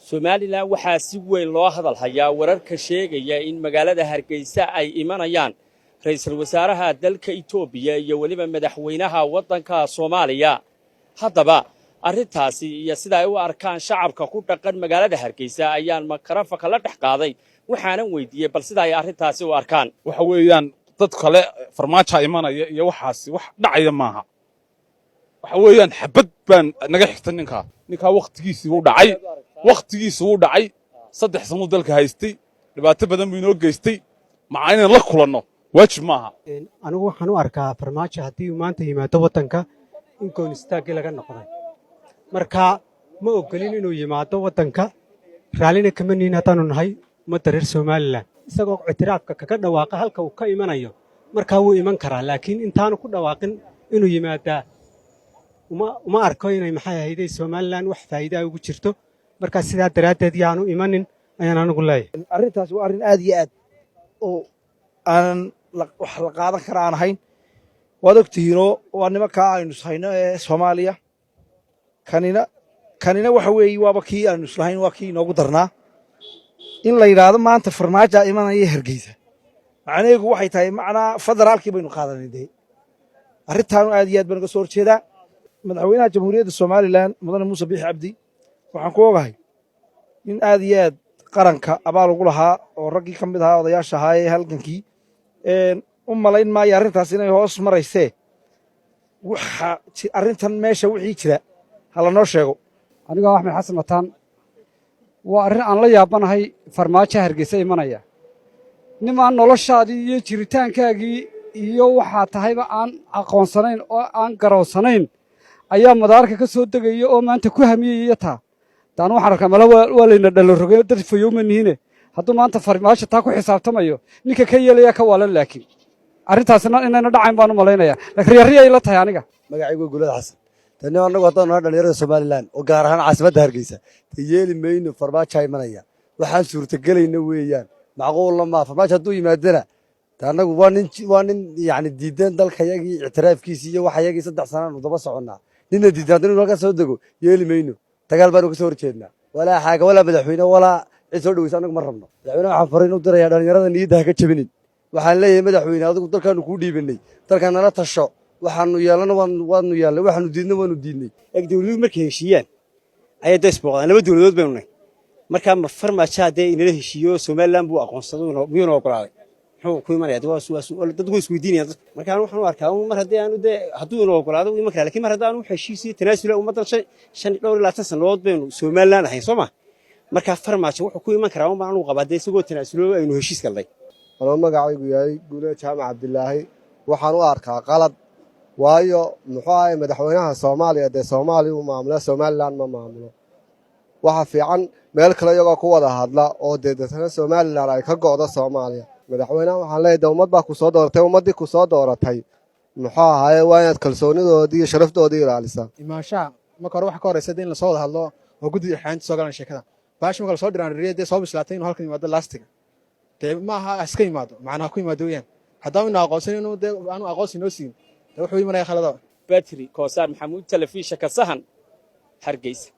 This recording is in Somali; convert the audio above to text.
Somaliland waxaa si weyn loo hadal hayaa wararka sheegaya in magaalada Hargeysa ay imanayaan ra'iisul wasaaraha dalka Itoobiya iyo waliba madaxweynaha waddanka Soomaaliya. Haddaba arrintaasi iyo sida ay u arkaan shacabka ku dhaqan magaalada Hargeysa ayaan makarafa la dhex qaaday waxaanan weydiiyay bal sida ay arrintaasi u arkaan. waxa weeyaan dad kale farmaajo imanaya iyo waxaasi wax dhacaya maaha. waxa weeyaan xabad baan naga xigta ninka waqtigiisii uu dhacay 3 sano dalka haystay dhibaato badan buu inoo geystay ma inaan la kulanno waajib maaha. anigu waxaan u arkaa farmaajo haddii uu maanta yimaado waddanka in goonistaagii laga noqday marka ma ogolin inuu yimaado waddanka raallina kama nihin haddaanu nahay ummadda reer Somaliland isagoo ictiraafka kaga dhawaaqa halka uu ka imanayo markaa wuu iman karaa laakiin intaanu ku dhawaaqin inuu yimaadaa uma arko inay maxay ahayday Somaliland wax faa'iido ugu jirto marka sidaa daraadeed yaanu imanin ayaan anigu leeyahay. arrintaas waa arrin aad iyo aad oo aan wax la qaadan kara aan ahayn. waad ogtihiinoo waa nimanka aynu ishayno ee Soomaaliya kanina waxa weeye waaba kii aynu islahayn waa kii inoogu darnaa in la yidhaahdo maanta farmaajo imanaya Hargeysa macnaheedu waxay tahay macnaa federaalkii baynu qaadanay dee arrintaanu aad iyo aad baan uga soo horjeedaa. madaxweynaha jamhuuriyadda Somaliland mudane Muuse Biixi Cabdi waxaan ku ogahay in aad iyo aad qaranka abaal ugu lahaa oo raggii ka mid ahaa odayaasha ahaa ee halgankii u malayn maayo arrintaas inay hoos maraysee waxa arrintan meesha wixii jira hala noo sheego. aniga Axmed Xasan Mataan waa arrin aan la yaabanahay farmaajo Hargeysa imanaya nimaan noloshaadii iyo jiritaankaagii iyo waxaa tahayba aan aqoonsanayn oo aan garowsanayn ayaa madaarka ka soo degaya oo maanta ku hamiyaya taa taan waxaan arkaa mala waa layna dhalo rogay dad fayowmaniine hadduu maanta farmaajo taa ku xisaabtamayo ninka ka yeelaya ka waalan laakiin arrintaasna inayna dhacayn baan u malaynayaa laakiin riyay la tahay aniga magacaygu Gulad Xasan tani anagu haddaan nahay dhalinyarada Somaliland oo gaar ahaan caasimadda Hargeysa yeeli mayno farmaajo imanaya waxaan suurtagelayna weeyaan macquul ma farmaajo hadduu yimaadana anagu waa nin yani diidan dalkayagii ictiraafkiisa iyo waxayagii 3 sano daba soconnaa ninna diidan inuu halka soo dego yeeli mayno dagaal baan uga soo horjeednaa walaa xaaga walaa madaxweyne walaa cid soo dhawaysa anagu ma rabno. madaxweyne waxaan fariin u dirayaa dhalinyarada niyadda ha ka jabinin waxaan leeyahay madaxweyne adigu dalkaanu ku dhiibanay dalkan nala tasho waxaanu yeelana waanu yeelnay waxaanu diidna waanu diidnay. dawladuhu markay heshiiyaan ayay dasboqdaan laba dawladood baynu nahay marka ma farmaajo hadee inala heshiiyo Somaliland buu aqoonsaday miyuu ogolaaday ku imanaya dad way isweydiinayaan marka waxaan u arkaa mar hadii aanu hadduu inoo ogolaado iman kara laakiin mar haddii aanu heshiisiyo tanaasula ummadan 5 sanadood baynu Somaliland ahayn Soomaa marka farmaajo wuxuu ku iman karaa uma aanu qabaday isagoo tanaasulo aynu heshiis galnay. anoo magacaygu yahay Guuleed Jaamac Cabdilaahi waxaan u arkaa qalad waayo muxuu ahay madaxweynaha Soomaaliya ee Soomaaliya uu maamulo Somaliland ma maamulo waxa fiican meel kale iyagoo ku wada hadla oo dadka Somaliland ay ka go'do Soomaaliya. madaxweynaha waxaan leeyahay ummad baa ku soo dooratay ummadii ku soo dooratay muxuu ahaay waa inaad kalsoonidoodii iyo sharaftoodii ilaalisaa. imaanshaha marka hore waxa ka horeysa in la soo wada hadlo oo guddiga xaynta soo galan sheekada baash marka la soo diraan riyada soo bislaatay inuu halkan yimaado laastiga ma aha iska yimaado macnaha ku yimaado weeyaan haddaba inuu aqoonsan inuu aanu aqoonsi noo siin wuxuu imanaya khalada. Batri Koosar Maxamuud telefishinka Sahan Hargeysa.